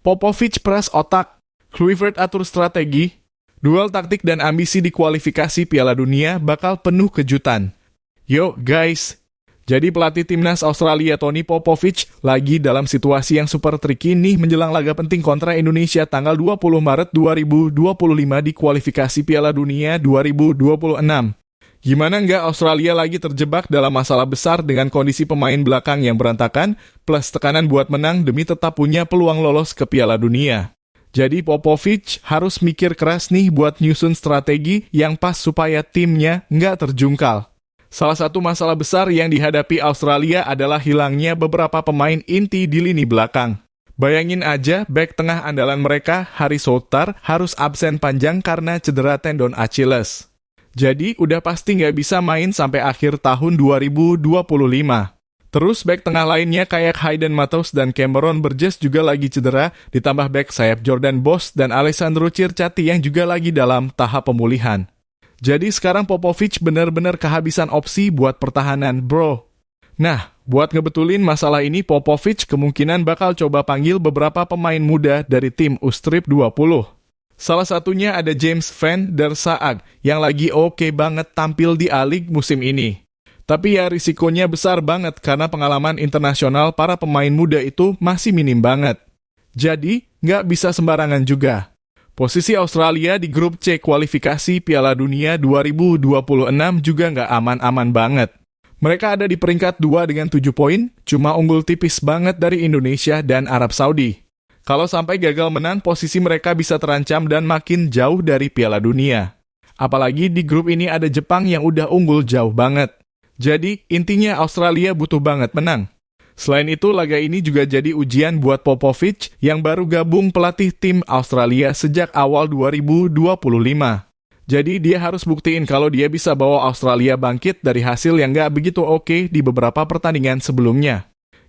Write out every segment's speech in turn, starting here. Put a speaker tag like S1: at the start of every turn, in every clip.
S1: Popovich peras otak, Kluivert atur strategi, duel taktik dan ambisi di kualifikasi Piala Dunia bakal penuh kejutan. Yuk guys, jadi pelatih timnas Australia Tony Popovich lagi dalam situasi yang super tricky nih menjelang laga penting kontra Indonesia tanggal 20 Maret 2025 di kualifikasi Piala Dunia 2026. Gimana nggak Australia lagi terjebak dalam masalah besar dengan kondisi pemain belakang yang berantakan, plus tekanan buat menang demi tetap punya peluang lolos ke Piala Dunia. Jadi Popovich harus mikir keras nih buat nyusun strategi yang pas supaya timnya nggak terjungkal. Salah satu masalah besar yang dihadapi Australia adalah hilangnya beberapa pemain inti di lini belakang. Bayangin aja, bek tengah andalan mereka, Harry Souttar, harus absen panjang karena cedera tendon Achilles. Jadi, udah pasti nggak bisa main sampai akhir tahun 2025. Terus, bek tengah lainnya kayak Hayden Mathews dan Cameron Burgess juga lagi cedera, ditambah bek sayap Jordan Bosz dan Alessandro Circati yang juga lagi dalam tahap pemulihan. Jadi, sekarang Popovich benar-benar kehabisan opsi buat pertahanan, bro. Nah, buat ngebetulin masalah ini, Popovich kemungkinan bakal coba panggil beberapa pemain muda dari tim U-Strip 20. Salah satunya ada James Van der Saag yang lagi oke banget tampil di A-League musim ini. Tapi ya risikonya besar banget karena pengalaman internasional para pemain muda itu masih minim banget. Jadi, nggak bisa sembarangan juga. Posisi Australia di grup C kualifikasi Piala Dunia 2026 juga nggak aman-aman banget. Mereka ada di peringkat 2 dengan 7 poin, cuma unggul tipis banget dari Indonesia dan Arab Saudi. Kalau sampai gagal menang, posisi mereka bisa terancam dan makin jauh dari Piala Dunia. Apalagi di grup ini ada Jepang yang udah unggul jauh banget. Jadi, intinya Australia butuh banget menang. Selain itu, laga ini juga jadi ujian buat Popovich yang baru gabung pelatih tim Australia sejak awal 2025. Jadi, dia harus buktiin kalau dia bisa bawa Australia bangkit dari hasil yang nggak begitu oke di beberapa pertandingan sebelumnya.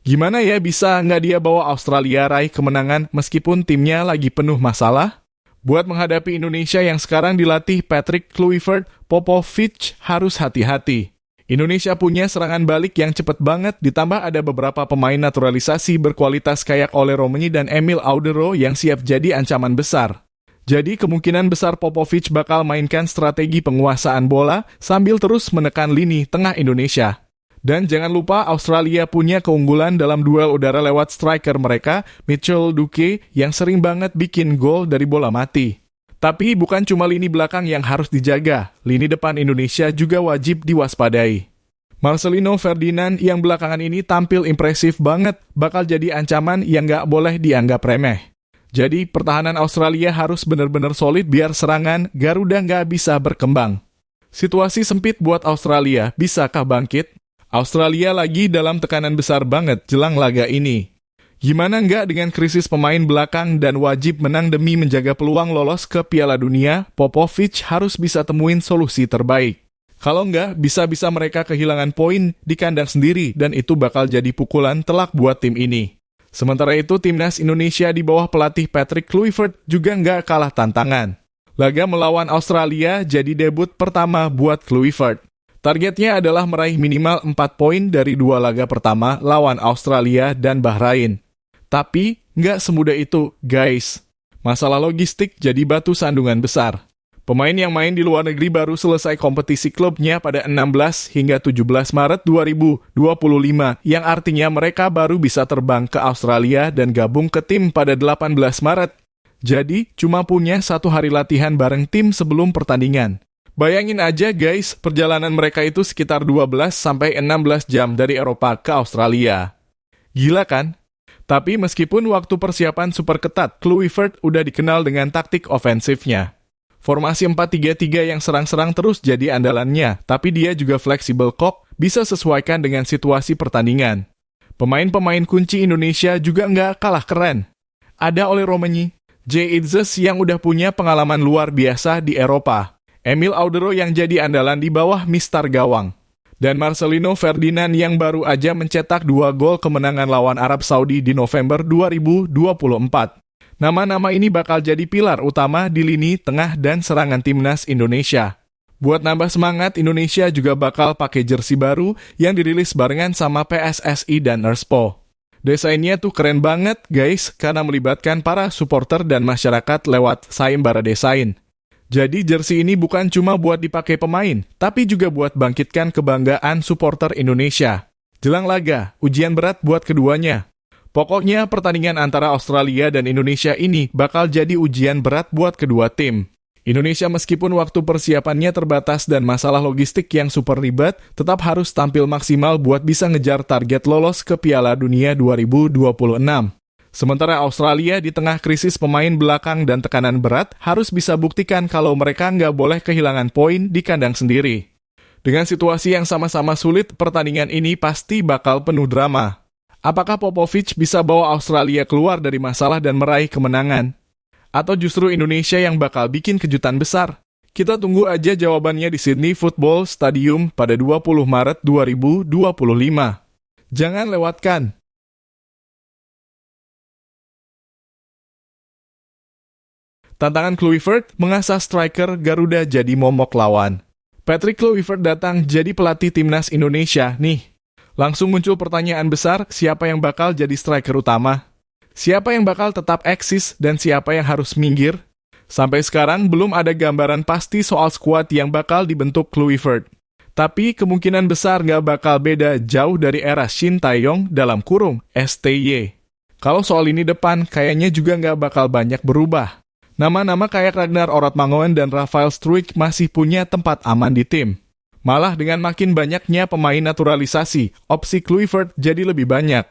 S1: Gimana ya bisa nggak dia bawa Australia raih kemenangan meskipun timnya lagi penuh masalah? Buat menghadapi Indonesia yang sekarang dilatih Patrick Kluivert, Popovich harus hati-hati. Indonesia punya serangan balik yang cepet banget, ditambah ada beberapa pemain naturalisasi berkualitas kayak Ole Romeni dan Emil Audero yang siap jadi ancaman besar. Jadi kemungkinan besar Popovich bakal mainkan strategi penguasaan bola sambil terus menekan lini tengah Indonesia. Dan jangan lupa Australia punya keunggulan dalam duel udara lewat striker mereka, Mitchell Duque, yang sering banget bikin gol dari bola mati. Tapi bukan cuma lini belakang yang harus dijaga, lini depan Indonesia juga wajib diwaspadai. Marcelino Ferdinand yang belakangan ini tampil impresif banget, bakal jadi ancaman yang nggak boleh dianggap remeh. Jadi pertahanan Australia harus benar-benar solid biar serangan Garuda nggak bisa berkembang. Situasi sempit buat Australia, bisakah bangkit? Australia lagi dalam tekanan besar banget jelang laga ini. Gimana nggak dengan krisis pemain belakang dan wajib menang demi menjaga peluang lolos ke Piala Dunia, Popovich harus bisa temuin solusi terbaik. Kalau nggak, bisa-bisa mereka kehilangan poin di kandang sendiri dan itu bakal jadi pukulan telak buat tim ini. Sementara itu, timnas Indonesia di bawah pelatih Patrick Kluivert juga nggak kalah tantangan. Laga melawan Australia jadi debut pertama buat Kluivert. Targetnya adalah meraih minimal 4 poin dari 2 laga pertama lawan Australia dan Bahrain. Tapi, nggak semudah itu, guys. Masalah logistik jadi batu sandungan besar. Pemain yang main di luar negeri baru selesai kompetisi klubnya pada 16 hingga 17 Maret 2025, yang artinya mereka baru bisa terbang ke Australia dan gabung ke tim pada 18 Maret. Jadi, cuma punya 1 hari latihan bareng tim sebelum pertandingan. Bayangin aja guys, perjalanan mereka itu sekitar 12-16 jam dari Eropa ke Australia. Gila kan? Tapi meskipun waktu persiapan super ketat, Kluivert udah dikenal dengan taktik ofensifnya. Formasi 4-3-3 yang serang-serang terus jadi andalannya, tapi dia juga fleksibel kok, bisa sesuaikan dengan situasi pertandingan. Pemain-pemain kunci Indonesia juga nggak kalah keren. Ada Ole Romeni, Jay Itzes yang udah punya pengalaman luar biasa di Eropa, Emil Audero yang jadi andalan di bawah Mistar Gawang, dan Marcelino Ferdinand yang baru aja mencetak 2 gol kemenangan lawan Arab Saudi di November 2024. Nama-nama ini bakal jadi pilar utama di lini tengah dan serangan timnas Indonesia. Buat nambah semangat, Indonesia juga bakal pakai jersey baru yang dirilis barengan sama PSSI dan Erspo. Desainnya tuh keren banget guys, karena melibatkan para supporter dan masyarakat lewat sayembara desain. Jadi jersey ini bukan cuma buat dipakai pemain, tapi juga buat bangkitkan kebanggaan supporter Indonesia. Jelang laga, ujian berat buat keduanya. Pokoknya pertandingan antara Australia dan Indonesia ini bakal jadi ujian berat buat kedua tim. Indonesia meskipun waktu persiapannya terbatas dan masalah logistik yang super ribet, tetap harus tampil maksimal buat bisa ngejar target lolos ke Piala Dunia 2026. Sementara Australia di tengah krisis pemain belakang dan tekanan berat, harus bisa buktikan kalau mereka nggak boleh kehilangan poin di kandang sendiri. Dengan situasi yang sama-sama sulit, pertandingan ini pasti bakal penuh drama. Apakah Popovich bisa bawa Australia keluar dari masalah dan meraih kemenangan? Atau justru Indonesia yang bakal bikin kejutan besar? Kita tunggu aja jawabannya di Sydney Football Stadium pada 20 Maret 2025. Jangan lewatkan. Tantangan Kluivert mengasah striker Garuda jadi momok lawan. Patrick Kluivert datang jadi pelatih timnas Indonesia nih. Langsung muncul pertanyaan besar, siapa yang bakal jadi striker utama? Siapa yang bakal tetap eksis dan siapa yang harus minggir? Sampai sekarang belum ada gambaran pasti soal skuad yang bakal dibentuk Kluivert. Tapi kemungkinan besar nggak bakal beda jauh dari era Shin Tae-yong dalam kurung STY. Kalau soal ini depan, kayaknya juga nggak bakal banyak berubah. Nama-nama kayak Ragnar Orotmangoen dan Rafael Struijk masih punya tempat aman di tim. Malah dengan makin banyaknya pemain naturalisasi, opsi Kluivert jadi lebih banyak.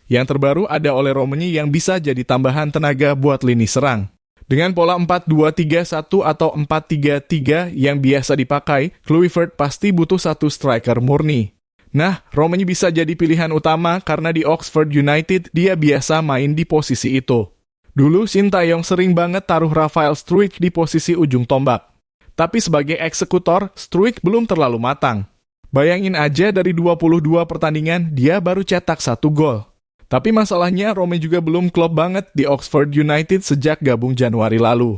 S1: Yang terbaru ada Ole Romeni yang bisa jadi tambahan tenaga buat lini serang. Dengan pola 4-2-3-1 atau 4-3-3 yang biasa dipakai, Kluivert pasti butuh satu striker murni. Nah, Romeni bisa jadi pilihan utama karena di Oxford United dia biasa main di posisi itu. Dulu Shin Tae-yong sering banget taruh Rafael Struijk di posisi ujung tombak. Tapi sebagai eksekutor, Struijk belum terlalu matang. Bayangin aja dari 22 pertandingan, dia baru cetak 1 gol. Tapi masalahnya, Romeni juga belum klop banget di Oxford United sejak gabung Januari lalu.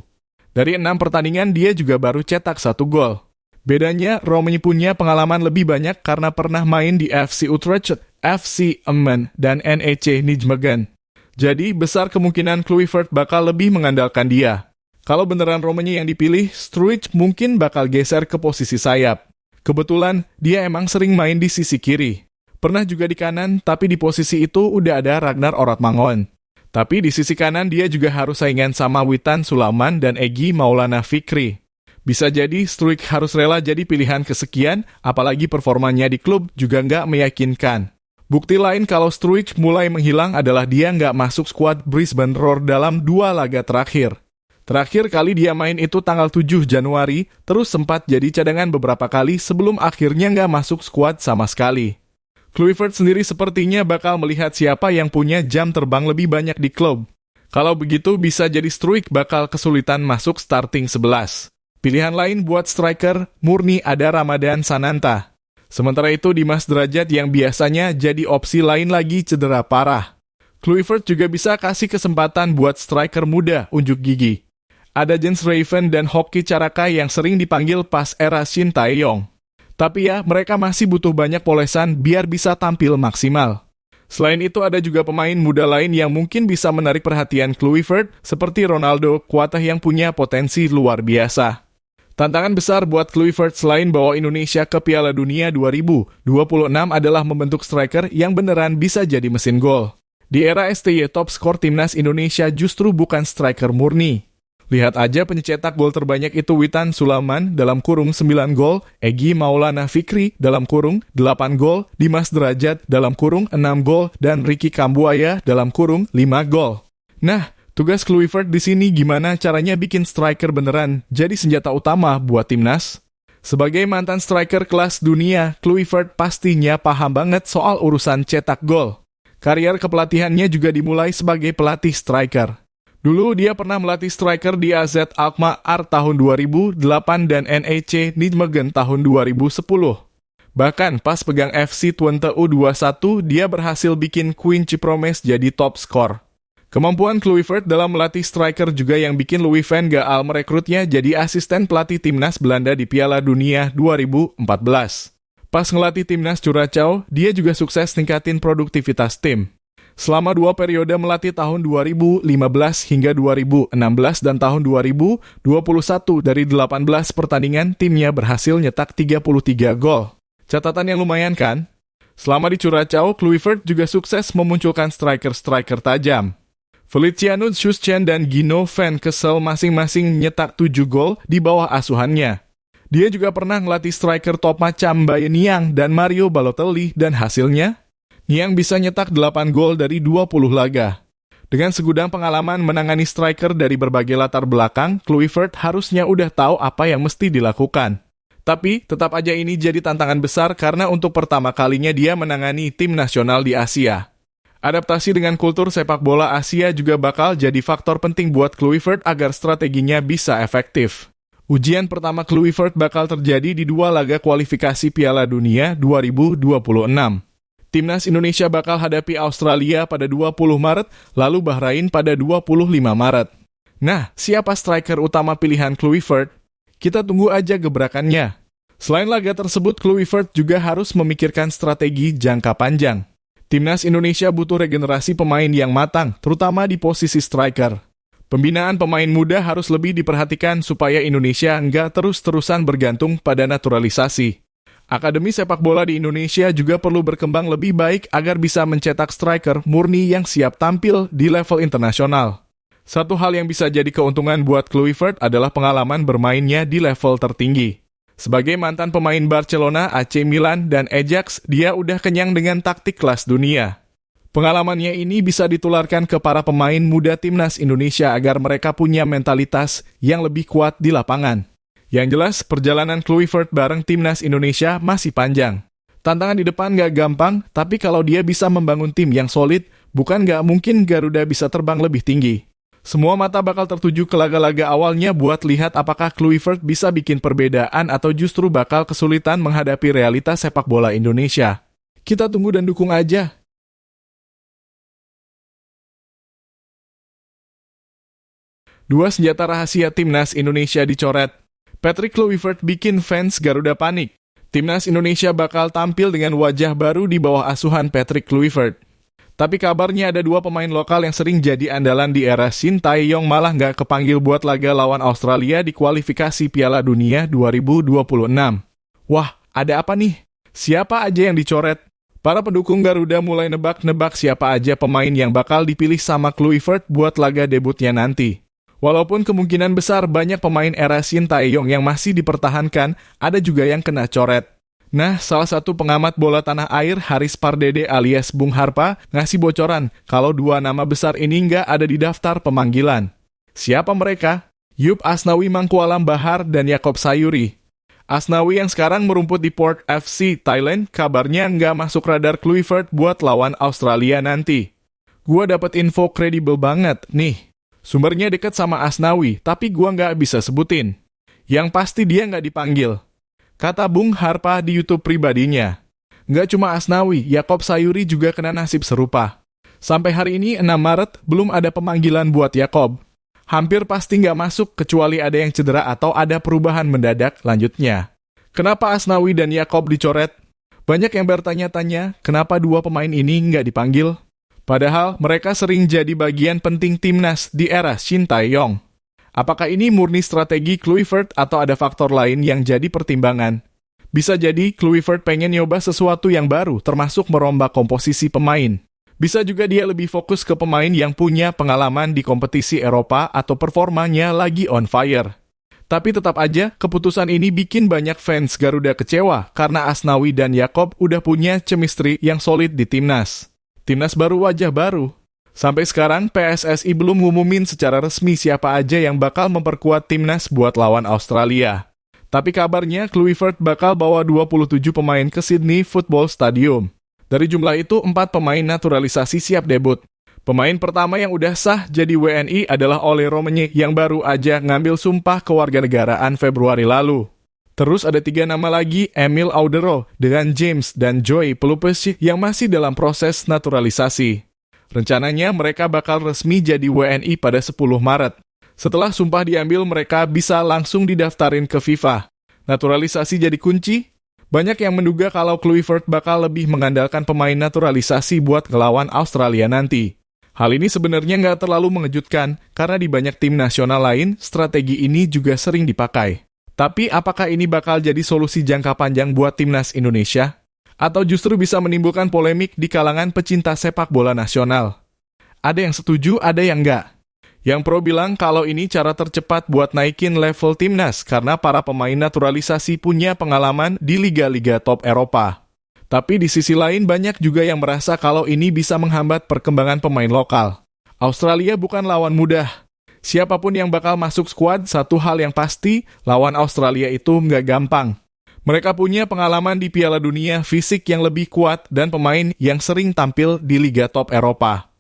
S1: Dari 6 pertandingan, dia juga baru cetak 1 gol. Bedanya, Romeni punya pengalaman lebih banyak karena pernah main di FC Utrecht, FC Emmen, dan NEC Nijmegen. Jadi, besar kemungkinan Kluivert bakal lebih mengandalkan dia. Kalau beneran Romeni yang dipilih, Struijk mungkin bakal geser ke posisi sayap. Kebetulan, dia emang sering main di sisi kiri. Pernah juga di kanan, tapi di posisi itu udah ada Ragnar Orotmangoen. Tapi di sisi kanan dia juga harus saingan sama Witan Sulaiman dan Egy Maulana Fikri. Bisa jadi Struijk harus rela jadi pilihan kesekian, apalagi performanya di klub juga nggak meyakinkan. Bukti lain kalau Struijk mulai menghilang adalah dia nggak masuk skuad Brisbane Roar dalam 2 laga terakhir. Terakhir kali dia main itu tanggal 7 Januari, terus sempat jadi cadangan beberapa kali sebelum akhirnya nggak masuk skuad sama sekali. Kluivert sendiri sepertinya bakal melihat siapa yang punya jam terbang lebih banyak di klub. Kalau begitu bisa jadi Struijk bakal kesulitan masuk starting 11. Pilihan lain buat striker murni ada Ramadan Sananta. Sementara itu Dimas Derajat yang biasanya jadi opsi lain lagi cedera parah. Kluivert juga bisa kasih kesempatan buat striker muda unjuk gigi. Ada Jens Raven dan Hoki Caraka yang sering dipanggil pas era Shin Tae-yong. Tapi ya, mereka masih butuh banyak polesan biar bisa tampil maksimal. Selain itu, ada juga pemain muda lain yang mungkin bisa menarik perhatian Kluivert, seperti Ronaldo Kuatah yang punya potensi luar biasa. Tantangan besar buat Kluivert selain bawa Indonesia ke Piala Dunia 2026 adalah membentuk striker yang beneran bisa jadi mesin gol. Di era STY top skor timnas Indonesia justru bukan striker murni. Lihat aja pencetak gol terbanyak itu Witan Sulaiman dalam kurung 9 gol, Egy Maulana Fikri dalam kurung 8 gol, Dimas Derajat dalam kurung 6 gol, dan Ricky Kambuaya dalam kurung 5 gol. Nah, tugas Kluivert di sini gimana caranya bikin striker beneran jadi senjata utama buat timnas? Sebagai mantan striker kelas dunia, Kluivert pastinya paham banget soal urusan cetak gol. Karier kepelatihannya juga dimulai sebagai pelatih striker. Dulu dia pernah melatih striker di AZ Alkmaar tahun 2008 dan NEC Nijmegen tahun 2010. Bahkan pas pegang FC Twente U21, dia berhasil bikin Quincy Promes jadi top skor. Kemampuan Kluivert dalam melatih striker juga yang bikin Louis van Gaal merekrutnya jadi asisten pelatih timnas Belanda di Piala Dunia 2014. Pas ngelatih timnas Curaçao, dia juga sukses tingkatin produktivitas tim. Selama 2 periode melatih tahun 2015 hingga 2016 dan tahun 2021 dari 18 pertandingan, timnya berhasil nyetak 33 gol. Catatan yang lumayan kan? Selama di Curaçao, Kluivert juga sukses memunculkan striker-striker tajam. Feliciano Schuster dan Gino van Kessel masing-masing nyetak 7 gol di bawah asuhannya. Dia juga pernah ngelatih striker top macam Bayern Niang dan Mario Balotelli dan hasilnya, Niang bisa nyetak 8 gol dari 20 laga. Dengan segudang pengalaman menangani striker dari berbagai latar belakang, Kluivert harusnya udah tahu apa yang mesti dilakukan. Tapi, tetap aja ini jadi tantangan besar karena untuk pertama kalinya dia menangani tim nasional di Asia. Adaptasi dengan kultur sepak bola Asia juga bakal jadi faktor penting buat Kluivert agar strateginya bisa efektif. Ujian pertama Kluivert bakal terjadi di 2 laga kualifikasi Piala Dunia 2026. Timnas Indonesia bakal hadapi Australia pada 20 Maret, lalu Bahrain pada 25 Maret. Nah, siapa striker utama pilihan Kluivert? Kita tunggu aja gebrakannya. Selain laga tersebut, Kluivert juga harus memikirkan strategi jangka panjang. Timnas Indonesia butuh regenerasi pemain yang matang, terutama di posisi striker. Pembinaan pemain muda harus lebih diperhatikan supaya Indonesia nggak terus-terusan bergantung pada naturalisasi. Akademi sepak bola di Indonesia juga perlu berkembang lebih baik agar bisa mencetak striker murni yang siap tampil di level internasional. Satu hal yang bisa jadi keuntungan buat Kluivert adalah pengalaman bermainnya di level tertinggi. Sebagai mantan pemain Barcelona, AC Milan, dan Ajax, dia udah kenyang dengan taktik kelas dunia. Pengalamannya ini bisa ditularkan ke para pemain muda Timnas Indonesia agar mereka punya mentalitas yang lebih kuat di lapangan. Yang jelas, perjalanan Kluivert bareng Timnas Indonesia masih panjang. Tantangan di depan gak gampang, tapi kalau dia bisa membangun tim yang solid, bukan gak mungkin Garuda bisa terbang lebih tinggi. Semua mata bakal tertuju ke laga-laga awalnya buat lihat apakah Kluivert bisa bikin perbedaan atau justru bakal kesulitan menghadapi realitas sepak bola Indonesia. Kita tunggu dan dukung aja. Dua senjata rahasia Timnas Indonesia dicoret. Patrick Kluivert bikin fans Garuda panik. Timnas Indonesia bakal tampil dengan wajah baru di bawah asuhan Patrick Kluivert. Tapi kabarnya ada 2 pemain lokal yang sering jadi andalan di era Shin Tae-yong malah nggak kepanggil buat laga lawan Australia di kualifikasi Piala Dunia 2026. Wah, ada apa nih? Siapa aja yang dicoret? Para pendukung Garuda mulai nebak-nebak siapa aja pemain yang bakal dipilih sama Kluivert buat laga debutnya nanti. Walaupun kemungkinan besar banyak pemain era Shin Tae-yong yang masih dipertahankan, ada juga yang kena coret. Nah, salah satu pengamat bola tanah air, Haris Pardede alias Bung Harpa, ngasih bocoran kalau 2 nama besar ini nggak ada di daftar pemanggilan. Siapa mereka? Yup Asnawi Mangkualam Bahar dan Yaakob Sayuri. Asnawi yang sekarang merumput di Port FC, Thailand, kabarnya nggak masuk radar Kluivert buat lawan Australia nanti. Gua dapat info kredibel banget, nih. Sumbernya deket sama Asnawi, tapi gua nggak bisa sebutin. Yang pasti dia nggak dipanggil. Kata Bung Harpa di YouTube pribadinya. Nggak cuma Asnawi, Yaakob Sayuri juga kena nasib serupa. Sampai hari ini 6 Maret, belum ada pemanggilan buat Yaakob. Hampir pasti nggak masuk kecuali ada yang cedera atau ada perubahan mendadak lanjutnya. Kenapa Asnawi dan Yaakob dicoret? Banyak yang bertanya-tanya, kenapa 2 pemain ini nggak dipanggil? Padahal mereka sering jadi bagian penting timnas di era Shin Tae-yong. Apakah ini murni strategi Kluivert atau ada faktor lain yang jadi pertimbangan? Bisa jadi Kluivert pengen nyoba sesuatu yang baru, termasuk merombak komposisi pemain. Bisa juga dia lebih fokus ke pemain yang punya pengalaman di kompetisi Eropa atau performanya lagi on fire. Tapi tetap aja, keputusan ini bikin banyak fans Garuda kecewa karena Asnawi dan Yaakob udah punya chemistry yang solid di timnas. Timnas baru, wajah baru. Sampai sekarang, PSSI belum ngumumin secara resmi siapa aja yang bakal memperkuat timnas buat lawan Australia. Tapi kabarnya, Kluivert bakal bawa 27 pemain ke Sydney Football Stadium. Dari jumlah itu, 4 pemain naturalisasi siap debut. Pemain pertama yang udah sah jadi WNI adalah Ole Romenye yang baru aja ngambil sumpah kewarganegaraan Februari lalu. Terus ada 3 nama lagi, Emil Audero dengan James dan Joy Pelupes yang masih dalam proses naturalisasi. Rencananya mereka bakal resmi jadi WNI pada 10 Maret. Setelah sumpah diambil, mereka bisa langsung didaftarin ke FIFA. Naturalisasi jadi kunci? Banyak yang menduga kalau Kluivert bakal lebih mengandalkan pemain naturalisasi buat ngelawan Australia nanti. Hal ini sebenarnya nggak terlalu mengejutkan, karena di banyak tim nasional lain, strategi ini juga sering dipakai. Tapi apakah ini bakal jadi solusi jangka panjang buat timnas Indonesia? Atau justru bisa menimbulkan polemik di kalangan pecinta sepak bola nasional? Ada yang setuju, ada yang nggak. Yang pro bilang kalau ini cara tercepat buat naikin level timnas karena para pemain naturalisasi punya pengalaman di liga-liga top Eropa. Tapi di sisi lain banyak juga yang merasa kalau ini bisa menghambat perkembangan pemain lokal. Australia bukan lawan mudah. Siapapun yang bakal masuk skuad, satu hal yang pasti, lawan Australia itu nggak gampang. Mereka punya pengalaman di Piala Dunia, fisik yang lebih kuat, dan pemain yang sering tampil di liga top Eropa.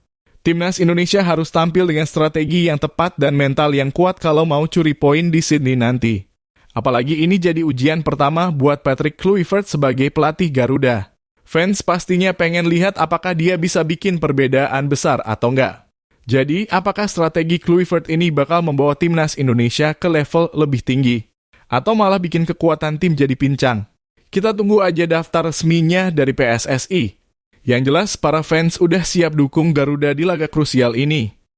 S1: Timnas Indonesia harus tampil dengan strategi yang tepat dan mental yang kuat kalau mau curi poin di Sydney nanti. Apalagi ini jadi ujian pertama buat Patrick Kluivert sebagai pelatih Garuda. Fans pastinya pengen lihat apakah dia bisa bikin perbedaan besar atau enggak. Jadi, apakah strategi Kluivert ini bakal membawa timnas Indonesia ke level lebih tinggi? Atau malah bikin kekuatan tim jadi pincang? Kita tunggu aja daftar resminya dari PSSI. Yang jelas, para fans udah siap dukung Garuda di laga krusial ini.